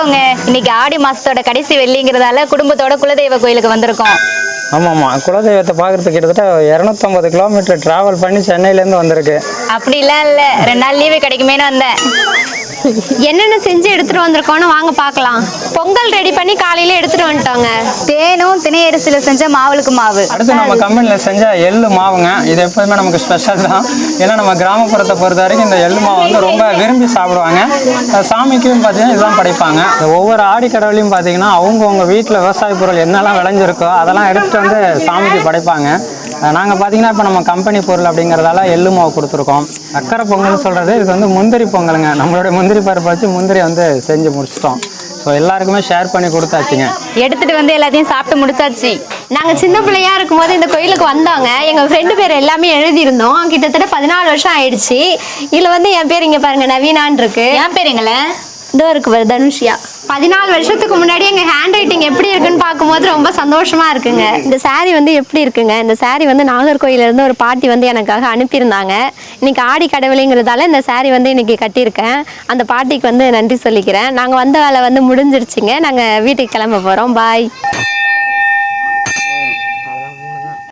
வணக்கங்க. இன்னைக்கு ஆடி மாசத்தோட கடைசி வெள்ளிங்கிறதால குடும்பத்தோட குலதெய்வ கோயிலுக்கு வந்திருக்கோம். ஆமாம்மா, குலதெய்வத்தை பார்க்குறதுக்கு கிட்டத்தட்ட 250 கிலோமீட்டர் ட்ராவல் பண்ணி சென்னையிலேருந்து வந்திருக்கு. அப்படிலாம் இல்லை, 2 நாள் லீவு கிடைக்குமேனு வந்தேன். என்னென்ன செஞ்சு எடுத்துட்டு வந்திருக்கோன்னு வாங்க பார்க்கலாம். பொங்கல் ரெடி பண்ணி காலையில எடுத்துட்டு வந்துட்டோங்க. தேனும் திணை அரிசியில செஞ்ச மாவுளுக்கு மாவு. அடுத்து நம்ம கம்பெனியில் செஞ்ச எள்ளு மாவுங்க. இது எப்போதுமே நமக்கு ஸ்பெஷல் தான். ஏன்னா நம்ம கிராமப்புறத்தை பொறுத்த வரைக்கும் இந்த எள்ளு மாவு வந்து ரொம்ப விரும்பி சாப்பிடுவாங்க. சாமிக்கும் பார்த்தீங்கன்னா இதுதான் படைப்பாங்க. ஒவ்வொரு ஆடி கடவுளையும் பார்த்தீங்கன்னா அவங்கவுங்க வீட்டில் விவசாய பொருள் என்னெல்லாம் விளைஞ்சிருக்கோ அதெல்லாம் எடுத்துகிட்டு வந்து சாமிக்கு படைப்பாங்க. நாங்கள் பார்த்தீங்கன்னா இப்போ நம்ம கம்பெனி பொருள் அப்படிங்கிறதால எள்ளு மாவு கொடுத்துருக்கோம். சக்கரை பொங்கல்னு சொல்கிறது இது வந்து முந்திரி பொங்கலுங்க. நம்மளுடைய முந்திரி பருப்பு வச்சு முந்திரி வந்து செஞ்சு முடிச்சிட்டோம். ஸோ எல்லாருக்குமே ஷேர் பண்ணி கொடுத்தாச்சுங்க. எடுத்துட்டு வந்து எல்லாத்தையும் சாப்பிட்டு முடிச்சாச்சு. நாங்கள் சின்ன பிள்ளையா இருக்கும்போது இந்த கோயிலுக்கு வந்தாங்க. எங்கள் ஃப்ரெண்டு பேர் எல்லாமே எழுதியிருந்தோம். கிட்டத்தட்ட 14 வருஷம் ஆயிடுச்சு. இதில் வந்து என் பேர் இங்கே பாருங்க, நவீனான் இருக்கு. என் பேர் எங்களை இதோ இருக்கு பாரு, தனுஷியா. 14 வருஷத்துக்கு முன்னாடி எங்கள் ஹேண்ட் ரைட்டிங் எப்படி இருக்குன்னு பார்க்கும்போது ரொம்ப சந்தோஷமா இருக்குங்க. இந்த saree வந்து எப்படி இருக்குங்க, இந்த saree வந்து நாகர்கோயிலிருந்து ஒரு பாட்டி வந்து எனக்காக அனுப்பியிருந்தாங்க. இன்னைக்கு ஆடி கடவுளைங்கிறதால இந்த saree வந்து இன்னைக்கு கட்டியிருக்கேன். அந்த பாட்டிக்கு வந்து நன்றி சொல்லிக்கிறேன். நாங்கள் வந்த வேலை வந்து முடிஞ்சிருச்சுங்க. நாங்கள் வீட்டுக்கு கிளம்ப போகிறோம். பாய்.